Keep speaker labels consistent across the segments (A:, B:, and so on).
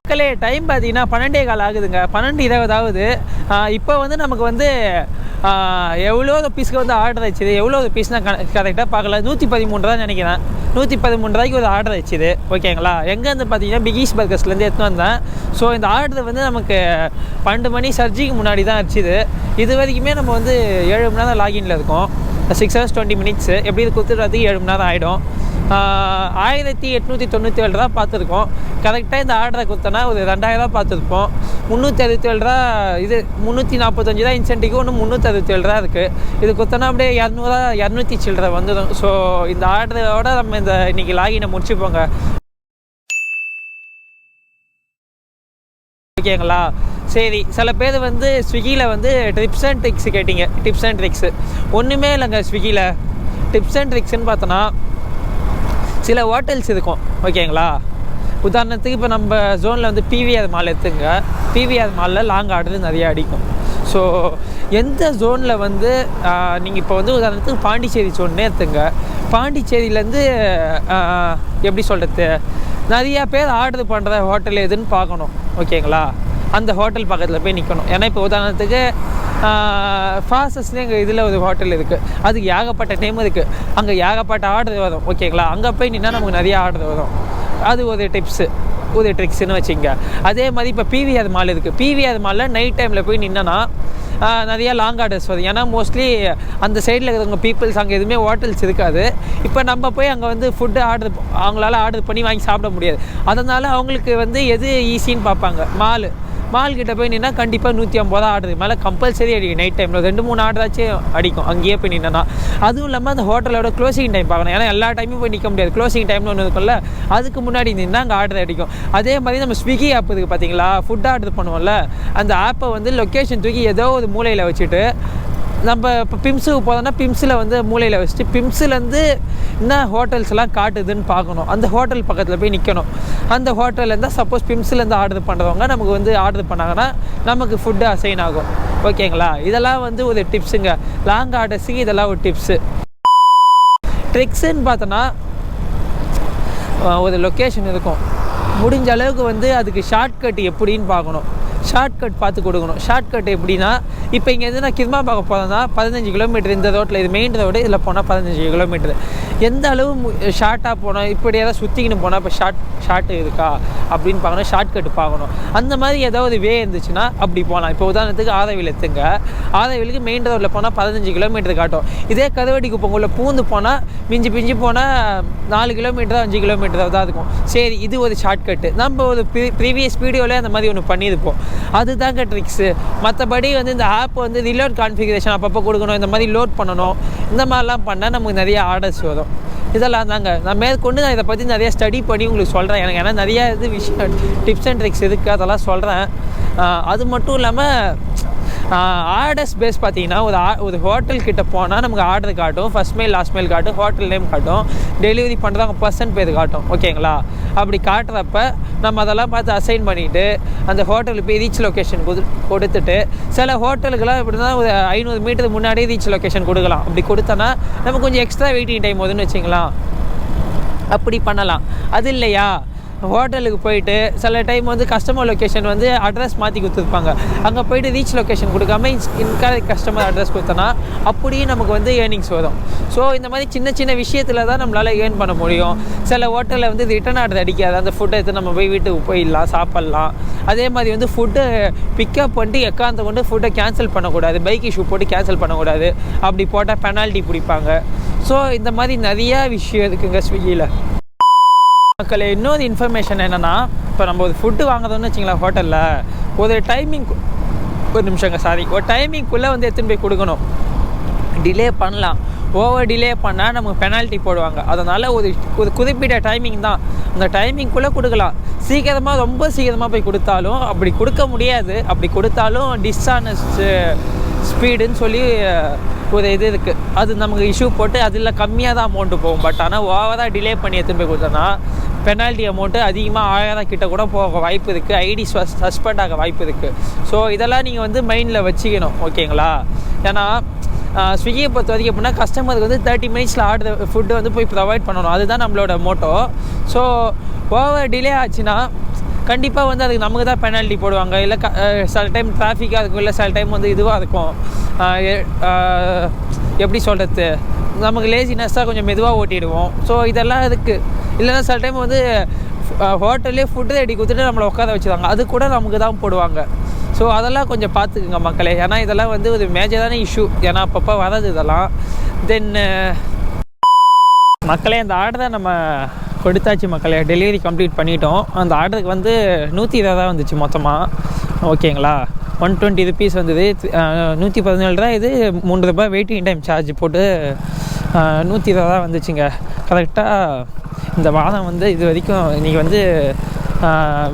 A: மக்களே டைம் பார்த்தீங்கன்னா 12:15 ஆகுதுங்க. 12:20 ஆகுது. இப்போ வந்து நமக்கு வந்து எவ்வளோ பீஸ்க்கு வந்து ஆர்டர் ஆயிடுச்சு. எவ்வளோ பீஸ்னால் கரெக்டாக பார்க்கல. 113 ரூபா நினைக்கிறேன். 113 ரூபாய்க்கு ஒரு ஆர்டர் ஆயிடுச்சு. ஓகேங்களா? எங்கேருந்து பார்த்தீங்கன்னா பிகிஸ் பர்கர்ஸ்லேருந்து எடுத்துன்னு வந்தேன். ஸோ இந்த ஆர்டர் வந்து நமக்கு 12 மணி சர்ஜிக்கு முன்னாடி தான் ஆயிடுச்சு. இது வரைக்குமே நம்ம வந்து 7 மணி நேரம் லாகின்ல இருக்கோம். 6 hours 20 minutes. எப்படி இது கொடுத்துட்றதுக்கு 7 மணி நேரம் ஆகிடும். 1897 ரூபா பார்த்துருக்கோம். கரெக்டாக இந்த ஆர்டரை கொடுத்தோன்னா ஒரு 2000 ரூபா பார்த்துருப்போம். 367 ரூபா இது 345 தான் இன்சென்டிவ்க்கு, ஒன்று 367 ரூபா இருக்குது. இது கொடுத்தோன்னா அப்படியே 200 சில்லரை வந்துடும். ஸோ இந்த ஆர்டரோட நம்ம இந்த இன்றைக்கி லாகினை முடிச்சுப்போங்க. ஓகேங்களா? சரி, சில பேர் வந்து ஸ்விக்கியில் வந்து டிப்ஸ் அண்ட் ட்ரிக்ஸ் கேட்டிங்க. டிப்ஸ் அண்ட் ட்ரிக்ஸு ஒன்றுமே இல்லைங்க. ஸ்விக்கியில் டிப்ஸ் அண்ட் ட்ரிக்ஸ்ன்னு பார்த்தோன்னா சில ஹோட்டல்ஸ் இருக்கும். ஓகேங்களா? உதாரணத்துக்கு இப்போ நம்ம ஜோனில் வந்து பிவிஆர் மால் எடுத்துங்க. பிவிஆர் மாலில் லாங் ஆர்டர் நிறையா அடிக்கும். ஸோ எந்த ஜோனில் வந்து நீங்கள் இப்போ வந்து உதாரணத்துக்கு பாண்டிச்சேரி ஜோன்னே எடுத்துங்க. பாண்டிச்சேரியிலேருந்து எப்படி சொல்கிறது, நிறையா பேர் ஆர்டர் பண்ணுற ஹோட்டல் எதுன்னு பார்க்கணும். ஓகேங்களா? அந்த ஹோட்டல் பக்கத்தில் போய் நிற்கணும். ஏன்னா இப்போ உதாரணத்துக்கு ஃபாஸ்டஸ்லேயே எங்கள் இதில் ஒரு ஹோட்டல் இருக்குது. அதுக்கு ஏகப்பட்ட டைம் இருக்குது. அங்கே ஏகப்பட்ட ஆர்டர் வரும். ஓகேங்களா? அங்கே போய் நின்னா நமக்கு நிறையா ஆர்டர் வரும். அது ஒரு டிப்ஸு, ஒரு ட்ரிக்ஸ்ன்னு வச்சுங்க. அதே மாதிரி இப்போ பிவிஆர் மால் இருக்குது. பிவிஆர் மாலில் நைட் டைமில் போய் நின்னா நிறையா லாங் ஆர்டர்ஸ் வரும். ஏன்னா மோஸ்ட்லி அந்த சைடில் இருக்கிறவங்க பீப்புள்ஸ் அங்கே எதுவுமே ஹோட்டல்ஸ் இருக்காது. இப்போ நம்ம போய் அங்கே வந்து ஃபுட்டு அவங்களால ஆர்டர் பண்ணி வாங்கி சாப்பிட முடியாது. அதனால் அவங்களுக்கு வந்து எது ஈஸின்னு பார்ப்பாங்க. மால்கிட்ட போய் நின்னா கண்டிப்பாக 150 ரூபா ஆர்டர் மேலே கம்பல்சரி அடிக்கும். நைட் டைமில் 2-3 ஆர்டராச்சும் அடிக்கும் அங்கேயே போய் நின்னா. அதுவும் இல்லாமல் அந்த ஹோட்டலோட க்ளோசிங் டைம் பார்க்கணும். ஏன்னா எல்லா டைமும் போய் நிற்க முடியாது. க்ளோசிங் டைம்னு ஒன்று இருக்கும்ல, அதுக்கு முன்னாடி நின்னா அங்கே ஆர்டர் அடிக்கும். அதே மாதிரி நம்ம ஸ்விக்கி ஆப் இருக்குது பார்த்தீங்களா, ஃபுட் ஆர்டர் பண்ணுவோம்ல, அந்த ஆப்பை வந்து லொக்கேஷன் தூக்கி ஏதோ ஒரு மூலையில் வச்சுட்டு நம்ம இப்போ பிம்ஸுக்கு போதோன்னா பிம்ஸில் வந்து மூலையில் வச்சுட்டு பிம்ஸ்லேருந்து என்ன ஹோட்டல்ஸ்லாம் காட்டுதுன்னு பார்க்கணும். அந்த ஹோட்டல் பக்கத்தில் போய் நிற்கணும். அந்த ஹோட்டல்லேருந்து சப்போஸ் பிம்ஸ்லேருந்து ஆர்டர் பண்ணுறவங்க நமக்கு வந்து ஆர்டர் பண்ணாங்கன்னா நமக்கு ஃபுட்டு அசைன் ஆகும். ஓகேங்களா? இதெல்லாம் வந்து ஒரு டிப்ஸுங்க. லாங் ஆர்டர்ஸுக்கு இதெல்லாம் ஒரு டிப்ஸு. ட்ரிக்ஸுன்னு பார்த்தோன்னா ஒரு லொக்கேஷன் இருக்கும். முடிஞ்ச அளவுக்கு வந்து அதுக்கு ஷார்ட்கட் எப்படின்னு பார்க்கணும். ஷார்ட்கட் பார்த்து கொடுக்கணும். ஷார்ட்கட் எப்படின்னா, இப்போ இங்கேருந்து நான் கிருமா பார்க்க போகிறேன்னா 15 கிலோமீட்டர் இந்த ரோட்டில், இது மெயின் ரோடு, இதில் போனால் 15 கிலோமீட்டர். எந்த அளவு ஷார்ட்டாக போனோம், இப்படி ஏதாவது சுற்றிக்கின்னு போனால் இப்போ ஷார்ட் இருக்கா அப்படின்னு பார்க்கணும். ஷார்ட்கட் பார்க்கணும். அந்த மாதிரி ஏதாவது வே இருந்துச்சுன்னா அப்படி போகலாம். இப்போ உதாரணத்துக்கு ஆதவியில் எடுத்துங்க. ஆதவிலுக்கு மெயின் ரோட்டில் போனால் 15 கிலோமீட்டர் காட்டும். இதே கதவடி குப்பங்குள்ள பூந்து போனால் மிஞ்சி போனால் 4 கிலோமீட்டர் 5 கிலோமீட்டர் தான் இருக்கும். சரி, இது ஒரு ஷார்ட்கட்டு. நம்ம ஒரு ப்ரீவியஸ் வீடியோவில் அந்த மாதிரி ஒன்று பண்ணியிருப்போம். அதுதாங்க ட்ரிக்ஸு. மற்றபடி வந்து இந்த ஆப் வந்து ரிலோட் கான்ஃபிகரேஷன் அப்பப்போ கொடுக்கணும். இந்த மாதிரி லோட் பண்ணணும். இந்த மாதிரிலாம் பண்ணால் நமக்கு நிறைய ஆர்டர்ஸ் வரும். இதெல்லாம் தாங்க நான் மேற்கொண்டு இதை பற்றி நிறையா ஸ்டடி பண்ணி உங்களுக்கு சொல்கிறேன். எனக்கு ஏன்னா நிறையா இது விஷயம் டிப்ஸ் அண்ட் ட்ரிக்ஸ் இருக்குது, அதெல்லாம் சொல்கிறேன். அது மட்டும் இல்லாமல் ஆர்டர்ஸ் பேஸ் பார்த்தீங்கன்னா ஒரு ஹோட்டல்கிட்ட போனால் நமக்கு ஆர்டர் காட்டும். ஃபஸ்ட் மெயில் லாஸ்ட் மெயில் காட்டும். ஹோட்டல் நேம் காட்டும். டெலிவரி பண்ணுறவங்க பர்சன் பேர் காட்டும். ஓகேங்களா? அப்படி காட்டுறப்ப நம்ம அதெல்லாம் பார்த்து அசைன் பண்ணிவிட்டு அந்த ஹோட்டலுக்கு போய் ரீச் லொக்கேஷன் கொடுத்துட்டு, சில ஹோட்டலுக்கெல்லாம் எப்படின்னா ஒரு 500 மீட்டர் முன்னாடியே ரீச் லொக்கேஷன் கொடுக்கலாம். அப்படி கொடுத்தோன்னா நம்ம கொஞ்சம் எக்ஸ்ட்ரா வெயிட்டிங் டைம் வருதுன்னு வச்சுக்கலாம். அப்படி பண்ணலாம். அது இல்லையா, ஹோட்டலுக்கு போயிட்டு சில டைம் வந்து கஸ்டமர் லொக்கேஷன் வந்து அட்ரஸ் மாற்றி கொடுத்துருப்பாங்க. அங்கே போய்ட்டு ரீச் லொக்கேஷன் கொடுக்காம இன்கரெக்ட் கஸ்டமர் அட்ரஸ் கொடுத்தோன்னா அப்படியும் நமக்கு வந்து ஏர்னிங்ஸ் வரும். ஸோ இந்த மாதிரி சின்ன விஷயத்தில் தான் நம்மளால் ஏர்ன் பண்ண முடியும். சில ஹோட்டலில் வந்து ரிட்டன் ஆர்டர் அடிக்காது. அந்த ஃபுட்டை எடுத்து நம்ம போய் வீட்டுக்கு போயிடலாம், சாப்பிட்லாம். அதே மாதிரி வந்து ஃபுட்டு பிக்கப் பண்ணிட்டு எக்காந்த கொண்டு ஃபுட்டை கேன்சல் பண்ணக்கூடாது. பைக் இஷ்யூ போட்டு கேன்சல் பண்ணக்கூடாது. அப்படி போட்டால் பெனால்ட்டி பிடிப்பாங்க. ஸோ இந்த மாதிரி நிறையா விஷயம் இருக்குங்க ஸ்விக்கியில். மக்களே, இன்னொரு இன்ஃபர்மேஷன் என்னென்னா, இப்போ நம்ம ஒரு ஃபுட்டு வாங்குறோம்னு வச்சிங்களேன் ஹோட்டலில், ஒரு டைமிங்குள்ளே வந்து எடுத்துன்னு போய் கொடுக்கணும். டிலே பண்ணலாம். ஓவர் டிலே பண்ணால் நமக்கு பெனால்ட்டி போடுவாங்க. அதனால் ஒரு குறிப்பிட்ட டைமிங் தான். அந்த டைமிங்குள்ளே கொடுக்கலாம். ரொம்ப சீக்கிரமாக போய் கொடுத்தாலும் அப்படி கொடுக்க முடியாது. அப்படி கொடுத்தாலும் டிஸ்ஆனஸ்ட் ஸ்பீடுன்னு சொல்லி ஒரு இது இருக்குது. அது நமக்கு இஷ்யூ போட்டு அதில் கம்மியாக தான் அமௌண்ட்டு போகும். பட் ஆனால் ஓவராக டிலே பண்ணி எடுத்துன்னு போய் கொடுத்தோன்னா பெனால்ட்டி அமௌண்ட்டு அதிகமாக 1000 கிட்ட கூட போக வாய்ப்பு இருக்குது. ஐடி சஸ்பெண்ட் ஆக வாய்ப்பு இருக்குது. ஸோ இதெல்லாம் நீங்கள் வந்து மைண்டில் வச்சுக்கணும். ஓகேங்களா? ஏன்னா ஸ்விக்கியை பொறுத்த வரைக்கும் எப்படின்னா, கஸ்டமருக்கு வந்து 30 மினிட்ஸில் ஆர்டர் ஃபுட்டு வந்து போய் ப்ரொவைட் பண்ணணும். அதுதான் நம்மளோட மோட்டோ. ஸோ ஓவர் டிலே ஆச்சுன்னா கண்டிப்பாக வந்து அதுக்கு நமக்கு தான் பெனால்ட்டி போடுவாங்க. இல்லை சில டைம் டிராஃபிக்காக இருக்கும், இல்லை சில டைம் வந்து இதுவாக இருக்கும், எப்படி சொல்கிறது, நமக்கு லேசினஸ்ஸாக கொஞ்சம் மெதுவாக ஓட்டிடுவோம். ஸோ இதெல்லாம் இருக்குது. இல்லைன்னா சில டைம் வந்து ஹோட்டல்லே ஃபுட்டு ரெடி கொடுத்துட்டு நம்மளை உட்கார வச்சுருவாங்க, அது கூட நமக்கு தான் போடுவாங்க. ஸோ அதெல்லாம் கொஞ்சம் பார்த்துக்குங்க மக்களே. ஏன்னா இதெல்லாம் வந்து ஒரு மேஜரான இஷ்யூ, ஏன்னா அப்பப்போ வராது இதெல்லாம். தென் மக்களே, அந்த ஆர்டரை நம்ம கொடுத்தாச்சு மக்களே, டெலிவரி கம்ப்ளீட் பண்ணிட்டோம். அந்த ஆர்டருக்கு வந்து 120 தான் வந்துச்சு மொத்தமாக. ஓகேங்களா, 120 ருபீஸ் வந்தது. 117 தான் இது. 3 ரூபாய் வெயிட்டிங் டைம் சார்ஜ் போட்டு 120 தான் வந்துச்சுங்க. கரெக்டாக இந்த வாரம் வந்து இது வரைக்கும் இன்றைக்கி வந்து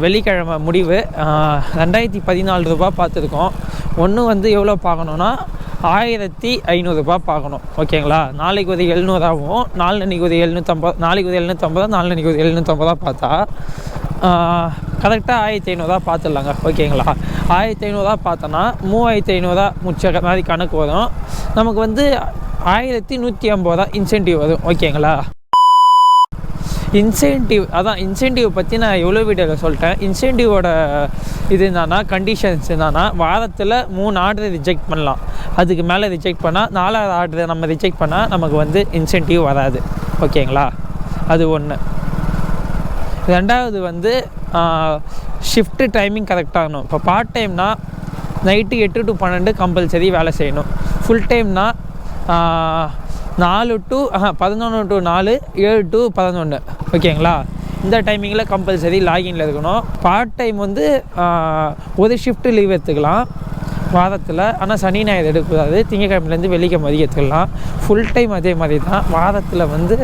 A: வெள்ளிக்கிழமை முடிவு. 2014 ரூபா பார்த்துருக்கோம். ஒன்று வந்து எவ்வளோ பார்க்கணுன்னா 1500 ரூபா பார்க்கணும். ஓகேங்களா, நாளைக்கு ஒரு 700 ஆகும், நாளைக்கு ஒரு 750, நாளைக்கு ஒரு 750, நாளைக்கு ஒரு 750 பார்த்தா கரெக்டாக 1500 பார்த்துடலாங்க. ஓகேங்களா, 1500 பார்த்தோன்னா 3500 முடிச்ச மாதிரி கணக்கு வரும். நமக்கு வந்து 1150 இன்சென்டிவ் வரும். ஓகேங்களா, இன்சென்டிவ் அதான் இன்சென்டிவ் பற்றி நான் எவ்வளோ வீடியோவில் சொல்லிட்டேன். இன்சென்டிவோட இது என்னன்னா, கண்டிஷன்ஸ் என்னன்னா, வாரத்தில் 3 ஆர்டர் ரிஜெக்ட் பண்ணலாம். அதுக்கு மேலே ரிஜெக்ட் பண்ணால் 4வது ஆர்டரை நம்ம ரிஜெக்ட் பண்ணால் நமக்கு வந்து இன்சென்டிவ் வராது. ஓகேங்களா, அது ஒன்று. 2வது வந்து ஷிஃப்ட்டு டைமிங் கரெக்டாகணும். இப்போ பார்ட் டைம்னா நைட்டு 8 to 12 கம்பல்சரி வேலை செய்யணும். ஃபுல் டைம்னா 4 to 11 to 4, 7 to 11. ஓகேங்களா, இந்த டைமிங்கில் கம்பல்சரி லாகின்ல இருக்கணும். பார்ட் டைம் வந்து ஒரு ஷிஃப்ட்டு லீவ் எடுத்துக்கலாம் வாரத்தில். ஆனால் சனி ஞாயிறு எடுக்கக்கூடாது. திங்கக்கிழமையிலேருந்து வெள்ளிக்கிழமை வரைக்கும் எடுத்துக்கலாம். ஃபுல் டைம் அதே மாதிரி தான். வாரத்தில் வந்து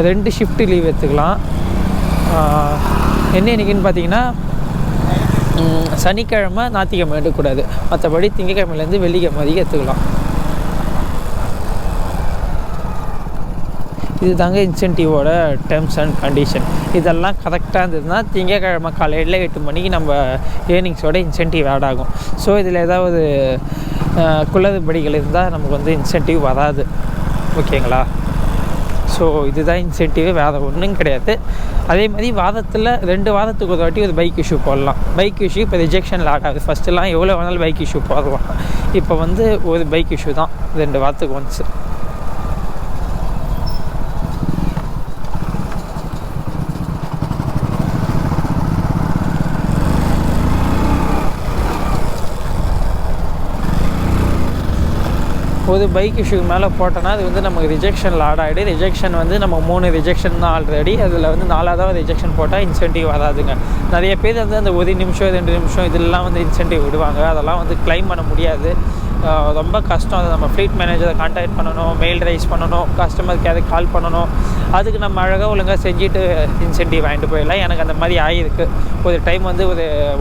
A: 2 ஷிஃப்ட்டு லீவ் எடுத்துக்கலாம். என்னைக்குன்னு பார்த்தீங்கன்னா சனிக்கிழமை ஞாயிற்றுக்கிழமை எடுக்கக்கூடாது. மற்றபடி திங்கக்கிழமையிலேருந்து வெள்ளிக்கிழமை வரைக்கும் எடுத்துக்கலாம். இது தாங்க இன்சென்டிவோட டேர்ம்ஸ் அண்ட் கண்டிஷன். இதெல்லாம் கரெக்டாக இருந்ததுன்னா திங்கக்கிழமை காலையில் 8 மணிக்கு நம்ம ஏர்னிங்ஸோட இன்சென்டிவ் ஆட் ஆகும். ஸோ இதில் ஏதாவது குளறுபடிகள் இருந்தால் நமக்கு வந்து இன்சென்டிவ் வராது. ஓகேங்களா, ஸோ இதுதான் இன்சென்டிவ், வேறு ஒன்றும் கிடையாது. அதே மாதிரி வாரத்தில் 2 வாரத்துக்கு ஒரு வாட்டி ஒரு பைக் இஷ்யூ போடலாம். பைக் இஷ்யூ இப்போ ரிஜெக்ஷனில் ஆட் ஆகுது. ஃபஸ்ட்டுலாம் எவ்வளோ வேணாலும் பைக் இஷ்யூ போடலாம். இப்போ வந்து ஒரு பைக் இஷ்யூ தான் 2 வாரத்துக்கு ஒன்ஸ். ஒரு பைக் இஷ்யூக்கு மேலே போட்டோன்னா அது வந்து நமக்கு ரிஜெக்ஷனில் ஆட் ஆகிடு. ரிஜெக்ஷன் வந்து நம்ம 3 ரிஜெக்ஷன் தான் ஆல்ரெடி. அதில் வந்து 4வது ரிஜெக்ஷன் போட்டால் இன்சென்டிவ் வராதுங்க. நிறைய பேர் வந்து அந்த 1 நிமிஷம் 2 நிமிஷம் இதெல்லாம் வந்து இன்சென்டிவ் விடுவாங்க. அதெல்லாம் வந்து கிளைம் பண்ண முடியாது. ரொம்ப கஷ்டம். அதை நம்ம ஃப்ளீட் மேனேஜரை கான்டாக்ட் பண்ணணும், மெயில் ரைஸ் பண்ணணும், கஸ்டமர் கேருக்கு கால் பண்ணணும். அதுக்கு நம்ம அழகாக ஒழுங்காக செஞ்சுட்டு இன்சென்டிவ் வாங்கிட்டு போயிடலாம். எனக்கு அந்த மாதிரி ஆகிருக்கு. ஒரு டைம் வந்து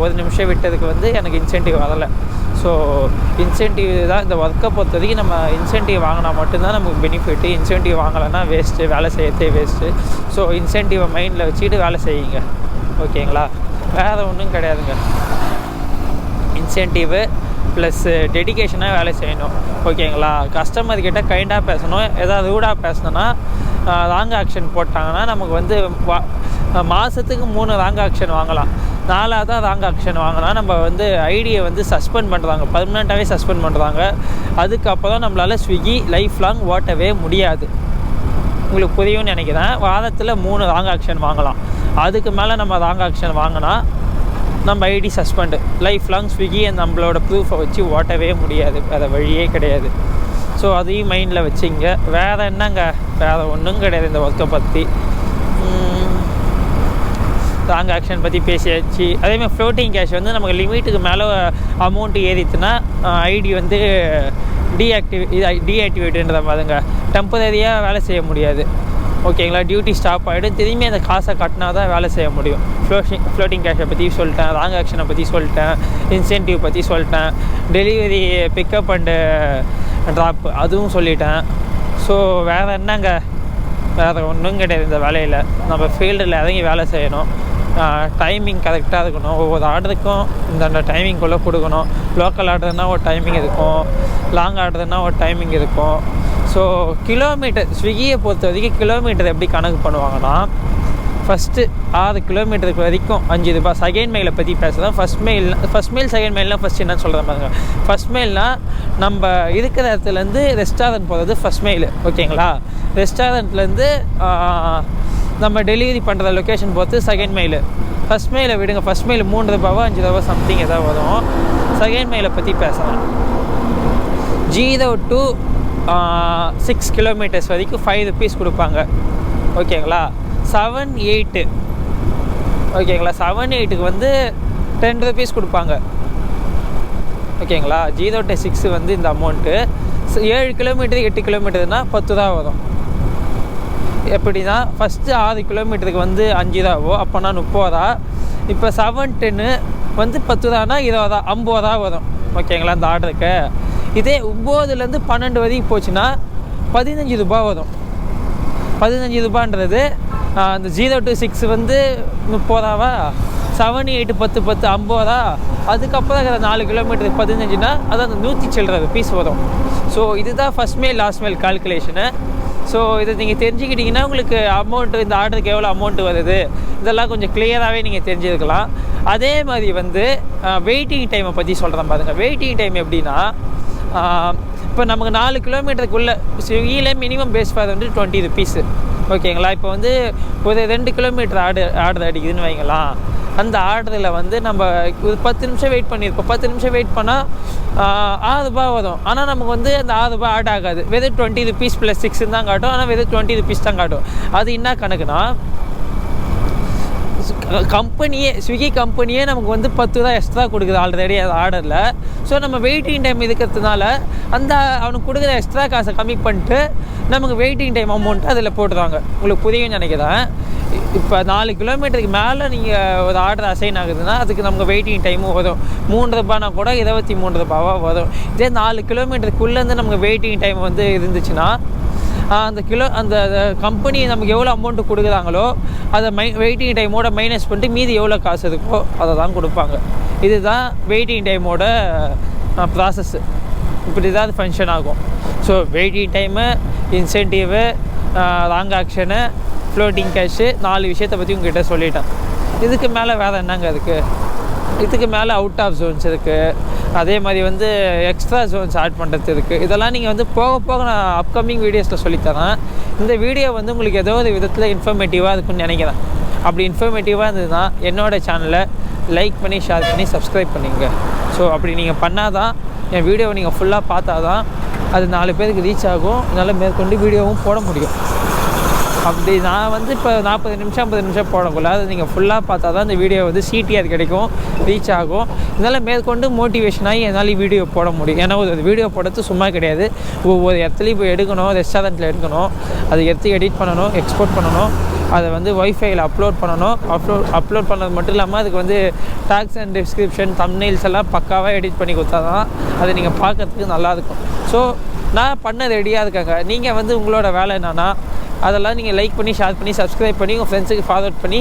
A: ஒரு நிமிஷம் விட்டதுக்கு வந்து எனக்கு இன்சென்டிவ் வரலை. ஸோ இன்சென்டிவ் தான் இந்த ஒர்க்கை பொறுத்த வரைக்கும். நம்ம இன்சென்டிவ் வாங்கினா மட்டும்தான் நமக்கு பெனிஃபிட்டு. இன்சென்டிவ் வாங்கலைன்னா வேஸ்ட்டு, வேலை செய்யறதே வேஸ்ட்டு. ஸோ இன்சென்டிவை மைண்டில் வச்சுக்கிட்டு வேலை செய்யுங்க. ஓகேங்களா, வேறு ஒன்றும் கிடையாதுங்க. இன்சென்டிவு ப்ளஸ் டெடிக்கேஷனாக வேலை செய்யணும். ஓகேங்களா, கஸ்டமர்கிட்ட கைண்டாக பேசணும். ஏதாவது ரூடாக பேசணுன்னா ராங் ஆக்ஷன் போட்டாங்கன்னா நமக்கு வந்து மாதத்துக்கு 3 ராங் ஆக்ஷன் வாங்கலாம். 4வது ராங் ஆக்ஷன் வாங்கினா நம்ம வந்து ஐடியை வந்து சஸ்பெண்ட் பண்ணுறாங்க, பர்மனெண்ட்டாகவே சஸ்பெண்ட் பண்ணுறாங்க. அதுக்கப்புறம் நம்மளால் ஸ்விக்கி லைஃப் லாங் ஓட்டவே முடியாது. உங்களுக்கு புரியும்னு நினைக்கிறேன். வாரத்தில் 3 ராங் ஆக்ஷன் வாங்கலாம். அதுக்கு மேலே நம்ம ராங் ஆக்ஷன் வாங்கினா நம்ம ID suspend. Life long Swiggy நம்மளோட ப்ரூஃபை வச்சு ஓட்டவே முடியாது. வேறு வழியே கிடையாது. ஸோ அதையும் மைண்டில் வச்சுங்க. வேறு என்னங்க, வேறு ஒன்றும் கிடையாது இந்த ஒர்க்கை பற்றி. ராங் ஆக்ஷன் பற்றி பேசியாச்சு. அதேமாதிரி ஃப்ளோட்டிங் கேஷ் வந்து நமக்கு லிமிட்டுக்கு மேலே அமௌண்ட்டு ஏறிச்சுன்னா ஐடி வந்து டீஆக்டிவேட்டுன்ற மாதிரிங்க. டெம்பரரியாக வேலை செய்ய முடியாது. ஓகேங்களா, டியூட்டி ஸ்டாப் ஆகிடும். திரும்பி அந்த காசை கட்டினா தான் வேலை செய்ய முடியும். ஃப்ளோட்டிங் கேஷை பற்றி சொல்லிட்டேன், ராங் ஆக்ஷனை பற்றி சொல்லிட்டேன், இன்சென்டிவ் பற்றி சொல்லிட்டேன், டெலிவரி பிக்கப் அண்டு ட்ராப் அதுவும் சொல்லிட்டேன். ஸோ வேறு என்னங்க, வேறு ஒன்றும் கிடையாது இந்த வேலையில். நம்ம ஃபீல்டில் இறங்கி வேலை செய்யணும். டைமிங் கரெக்டாக இருக்கணும். ஒவ்வொரு ஆர்டருக்கும் இந்த டைமிங்குள்ளே கொடுக்கணும். லோக்கல் ஆர்டர்னால் ஒரு டைமிங் இருக்கும், லாங் ஆர்டர்னால் ஒரு டைமிங் இருக்கும். ஸோ கிலோமீட்டர், ஸ்விக்கியை பொறுத்த வரைக்கும் கிலோமீட்டர் எப்படி கணக்கு பண்ணுவாங்கன்னா, ஃபஸ்ட்டு 6 கிலோமீட்டருக்கு வரைக்கும் 5 ரூபாய். செகண்ட் மைலை பற்றி பேசுகிறேன். ஃபஸ்ட் மைல் செகண்ட் மைல்னால் ஃபஸ்ட் என்ன சொல்கிறேன் பாருங்க. ஃபஸ்ட் மைல்னால் நம்ம இருக்கிற இடத்துலேருந்து ரெஸ்டாரண்ட் போகிறது ஃபஸ்ட் மைல். ஓகேங்களா? ரெஸ்டாரண்ட்லேருந்து நம்ம டெலிவரி பண்ணுற லொக்கேஷன் பொறுத்து செகண்ட் மைலு. ஃபஸ்ட் மைலை விடுங்க. ஃபஸ்ட் மைல் 3 ரூபாவோ 5 ரூபாவோ சம்திங் எதாவது வரும். செகண்ட் மைலை பற்றி பேசுகிறேன். 0 to 6 கிலோமீட்டர்ஸ் வரைக்கும் 5 rupees கொடுப்பாங்க. ஓகேங்களா? 7, 8 ஓகேங்களா? 7, 8க்கு வந்து 10 rupees கொடுப்பாங்க. ஓகேங்களா? 0 to 6 வந்து இந்த அமௌண்ட்டு. 7 கிலோமீட்டர் 8 கிலோமீட்டர்னால் 10 ரூபா வரும். எப்படின்னா ஃபஸ்ட்டு 6 கிலோமீட்டருக்கு வந்து 5 ரூபாவோ அப்போனா 30 ரூபா. இப்போ 7, 10 வந்து 10 ரூபானா 20 ரூபா 50 ரூபா வரும். ஓகேங்களா? இந்த ஆர்டருக்கு. இதே 9லேருந்து 12 வரைக்கும் போச்சுன்னா 15 ரூபா வரும். 15 ரூபான்றது அந்த 0 to 6 வந்து 30 ரூபாவா, 7, 8, 10, 10, 50 ரூபா. அதுக்கப்புறம் இருக்கிற 4 கிலோமீட்டருக்கு 15னா அது அந்த 100 சில்லற rupees வரும். ஸோ இதுதான் first mile last mile calculation. So இதை நீங்கள் தெரிஞ்சுக்கிட்டிங்கன்னா உங்களுக்கு அமௌண்ட்டு இந்த ஆர்டருக்கு எவ்வளோ அமௌண்ட்டு வருது இதெல்லாம் கொஞ்சம் கிளியராகவே நீங்கள் தெரிஞ்சுருக்கலாம். அதே மாதிரி வந்து வெயிட்டிங் டைமை பற்றி சொல்கிறேன் பாருங்கள். வெயிட்டிங் டைம் எப்படின்னா, இப்போ நமக்கு 4 கிலோமீட்டருக்குள்ளே ஸ்விக்கியில் மினிமம் பேஸ் ஃபேர் வந்து 20 rupees. ஓகேங்களா? இப்போ வந்து ஒரு 2 கிலோமீட்டர் ஆர்டர் அடிக்குதுன்னு வைங்களாம். அந்த ஆர்டரில் வந்து நம்ம ஒரு 10 நிமிஷம் வெயிட் பண்ணியிருப்போம். 10 நிமிஷம் வெயிட் பண்ணால் 6 ரூபாய் வரும். ஆனால் நமக்கு வந்து அந்த 6 ரூபாய் ஆட் ஆகாது. வெறும் 20 rupees + 6 தான் காட்டும். ஆனால் வெறும் 20 rupees தான் காட்டும். அது என்ன கணக்குனா, ஸ்விக்கி கம்பெனியே நமக்கு வந்து 10 ரூபா எக்ஸ்ட்ரா கொடுக்குது ஆல்ரெடி அது ஆர்டரில். ஸோ நம்ம வெயிட்டிங் டைம் இருக்கிறதுனால அந்த அவனுக்கு கொடுக்குற எக்ஸ்ட்ரா காசை கம்மி பண்ணிட்டு நமக்கு வெயிட்டிங் டைம் அமௌண்ட் அதில் போட்டுருவாங்க. உங்களுக்கு புரியும்னு நினைக்கிறேன். இப்போ 4 கிலோமீட்டருக்கு மேலே நீங்கள் ஒரு ஆர்டர் அசைன் ஆகுதுன்னா அதுக்கு நமக்கு வெயிட்டிங் டைமும் வரும். 3 ரூபானா கூட 23 ரூபாவாக வரும். இதே 4 கிலோமீட்டருக்குள்ளேருந்து நமக்கு வெயிட்டிங் டைம் வந்து இருந்துச்சுன்னா அந்த கம்பெனி நமக்கு எவ்வளோ அமௌண்ட்டு கொடுக்குறாங்களோ அதை வெயிட்டிங் டைமோட மைனஸ் பண்ணிட்டு மீதி எவ்வளோ காசு இருக்கோ அதை தான் கொடுப்பாங்க. இதுதான் வெயிட்டிங் டைமோட ப்ராசஸ்ஸு. இப்படி தான் அது ஃபங்க்ஷன் ஆகும். So waiting time, incentive, wrong action, floating cash 4 விஷயத்தை பற்றி உங்ககிட்ட சொல்லிட்டேன். இதுக்கு மேலே வேறு என்னங்க இருக்குது? இதுக்கு மேலே அவுட் ஆஃப் ஜோன்ஸ் இருக்குது. அதே மாதிரி வந்து எக்ஸ்ட்ரா ஜோன்ஸ் ஆட் பண்ணுறது இருக்குது. இதெல்லாம் நீங்கள் வந்து போக போக நான் அப்கமிங் வீடியோஸில் சொல்லித்தரேன். இந்த வீடியோ வந்து உங்களுக்கு ஏதோ ஒரு விதத்தில் இன்ஃபர்மேட்டிவாக இருக்குன்னு நினைக்கிறேன். அப்படி இன்ஃபர்மேட்டிவாக இருந்ததுன்னா என்னோடய சேனலை லைக் பண்ணி ஷேர் பண்ணி சப்ஸ்கிரைப் பண்ணிங்க. ஸோ அப்படி நீங்கள் பண்ணால் தான் என் வீடியோவை நீங்கள் ஃபுல்லாக பார்த்தா தான் அது 4 பேருக்கு ரீச் ஆகும். என்னால் மேற்கொண்டு வீடியோவும் போட முடியும். அப்படி நான் வந்து இப்போ 40 நிமிஷம் 50 நிமிஷம் போடக்குள்ள அது நீங்கள் ஃபுல்லாக பார்த்தா தான் இந்த வீடியோ வந்து சிடிஆர் கிடைக்கும், ரீச் ஆகும். இதனால் மேற்கொண்டு மோட்டிவேஷனாகி என்னால் வீடியோ போட முடியும். ஏன்னா ஒரு வீடியோ போடுறது சும்மா கிடையாது. ஒவ்வொரு இடத்துலையும் போய் எடுக்கணும், ரெஸ்டாரண்ட்டில் எடுக்கணும், அதை எடுத்து எடிட் பண்ணணும், எக்ஸ்போர்ட் பண்ணணும், அதை வந்து ஒய்ஃபையில் அப்லோட் பண்ணணும். அப்லோட் பண்ணது மட்டும் இல்லாமல் அதுக்கு வந்து டேக்ஸ் அண்ட் டிஸ்கிரிப்ஷன் தம்ப்நெயில்ஸ் எல்லாம் பக்காவாக எடிட் பண்ணி கொடுத்தா தான் அதை நீங்கள் பார்க்குறதுக்கு நல்லாயிருக்கும். ஸோ நான் பண்ண ரெடியாக இருக்காங்க. நீங்கள் வந்து உங்களோட வேலை என்னென்னா அதெல்லாம் நீங்கள் லைக் பண்ணி ஷேர் பண்ணி சப்ஸ்கிரைப் பண்ணி உங்கள் ஃப்ரெண்ட்ஸுக்கு ஃபார்வர்ட் பண்ணி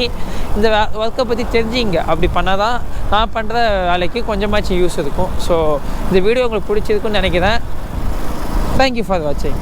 A: இந்த ஒர்க்கை பற்றி தெரிஞ்சிங்க. அப்படி பண்ணால் தான் நான் பண்ணுற வேலைக்கு கொஞ்சமாச்சும் யூஸ் இருக்கும். ஸோ இந்த வீடியோ உங்களுக்கு பிடிச்சிருக்குன்னு நினைக்கிறேன். தேங்க்யூ ஃபார் வாட்சிங்.